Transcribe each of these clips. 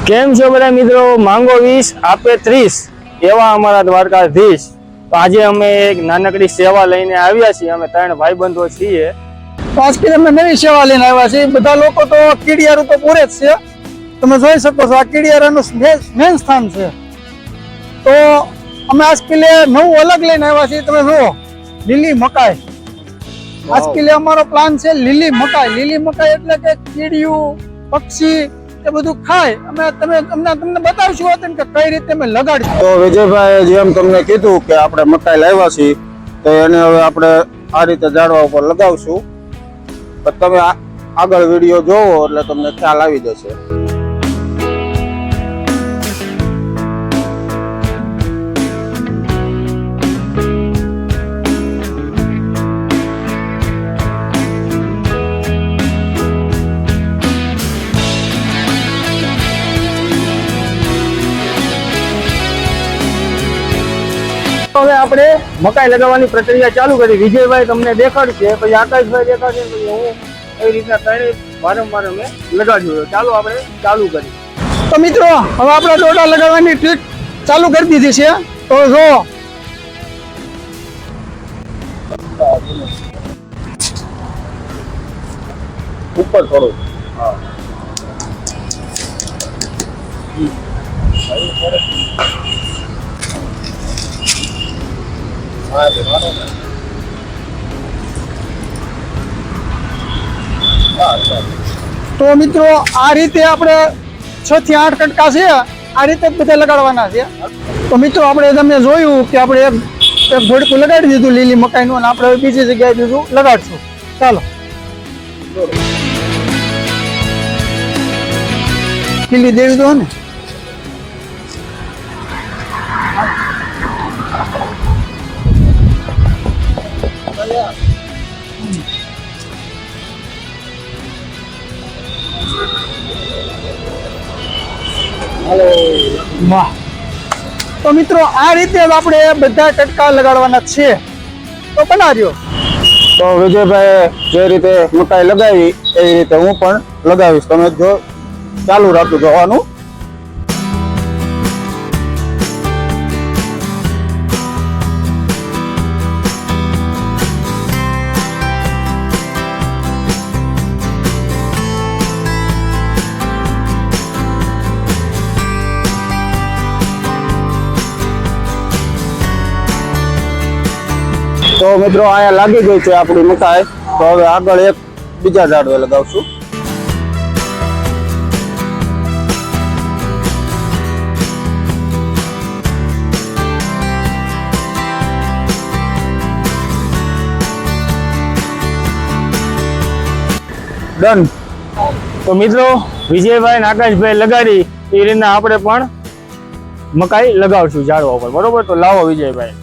કેમ છો બધા મિત્રો? માંગો 20 આપે 30 એવા અમારા દ્વારકાધીશ. તો આજે અમે એક નાનકડી સેવા લઈને આવ્યા છીએ. અમે 3 ભાઈબંધો છીએ. તો આજથી અમે નવી સેવા લઈને આવ્યા છીએ. બધા લોકો તો કીડિયારું તો પૂરે જ છે, તમે જોઈ શકો છો. આ કીડિયારાનું મેન સ્થાન છે. તો અમે આજથી નવું અલગ લઈને આવ્યા છીએ. તમે જુઓ, લીલી મકાઈ. આજથી અમારો પ્લાન છે લીલી મકાઈ. લીલી મકાઈ એટલે કે કીડિયું, પક્ષી એ બધું ખાય. તમને બતાવશું હતું કે કઈ રીતે અમે લગાડશું. તો વિજયભાઈ જેમ તમને કીધું કે આપણે મકાઈ લાવ્યા છીએ, તો એને હવે આપણે આ રીતે ઝાડવા ઉપર લગાવશું. પણ તમે આગળ વિડીયો જોવો એટલે તમને ખ્યાલ આવી જશે. હવે આપણે મકાઈ લગાવવાની પ્રક્રિયા ચાલુ કરી. વિજયભાઈ તમને દેખાડશે, પછી આકાશભાઈ દેખાડશે, પછી હું એવી રીતના 3 વારંવાર અમે લગાડ્યું. ચાલો આપણે ચાલુ કરી. તો મિત્રો, હવે આપણે દોરડા લગાવવાની ટ્રીક ચાલુ કરી દીધી છે. તો જો ઉપર થોડું તો મિત્રો, આ રીતે આપણે 6 થી 8 કટકા છે. આ રીતે બધા લગાડવાના છે. તો મિત્રો, આપણે તમે જોયું કે આપણે એક ભડકું લગાડી દીધું લીલી મકાઈનું, અને આપણે બીજી જગ્યાએ બીજું લગાડશું. ચાલો, ખીલી દેવી દો ને. વાહ. તો મિત્રો, આ રીતે આપણે બધા કટકા લગાડવાના છે. તો બનાવ્યો. તો વિજયભાઈ જે રીતે મકાઈ લગાવી એ રીતે હું પણ લગાવીશ. તમે જો ચાલુ રાખજો જોવાનું. તો મિત્રો, અહીંયા લાગી ગઈ છે આપણી મકાઈ. તો હવે આગળ એક બીજા ઝાડવે લગાવશું. ડન. તો મિત્રો, વિજયભાઈ અને આકાશભાઈ લગાડી એ રીતના આપણે પણ મકાઈ લગાવશું ઝાડવા ઉપર. બરોબર? તો લાવો વિજયભાઈ,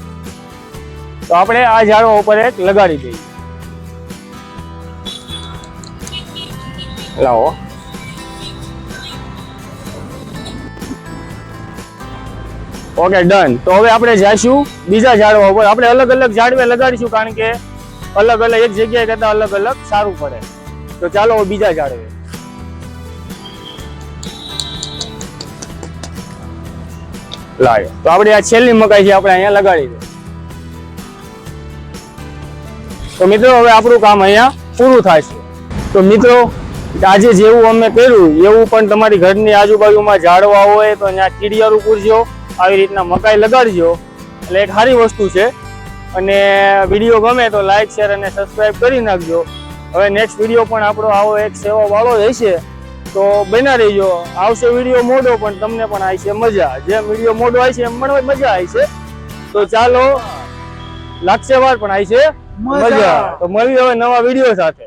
તો આપણે આ ઝાડવા ઉપર એક લગાડી દઈએ. લાવો. Okay, done. તો હવે આપણે જઈશું બીજા ઝાડવા ઉપર. આપણે અલગ અલગ ઝાડવે લગાડીશું, કારણ કે અલગ અલગ એક જગ્યાએ કરતા અલગ અલગ સારું પડે. તો ચાલો બીજા ઝાડવે. લાવ્યો. તો આપણે આ છેલ્લી મકાઈ છે, આપણે અહીંયા લગાડી દઈએ. તો મિત્રો, હવે આપણું કામ અહીંયા પૂરું થાય છે. તો મિત્રો, આજે જેવું અમે કર્યું એવું પણ તમારી ઘરની આજુબાજુમાં ઝાડવા હોય તો ત્યાં કીડિયારું પૂરજો, આવી રીતના મકાઈ લગાડજો. એટલે એક સારી વસ્તુ છે. અને વિડીયો ગમે તો લાઈક, શેર અને સબસ્ક્રાઈબ કરી નાખજો. હવે નેક્સ્ટ વિડીયો પણ આપણો આવો એક સેવા વાળો રહેશે, તો બના રહેજો. આવશે વિડીયો મોડો, પણ તમને પણ આવશે મજા. જેમ વિડીયો મોડો આવશે એમ પણ મજા આવશે. તો ચાલો, લાગશે વાર પણ આવશે મજા. તો મળીએ હવે નવા વિડીયો સાથે.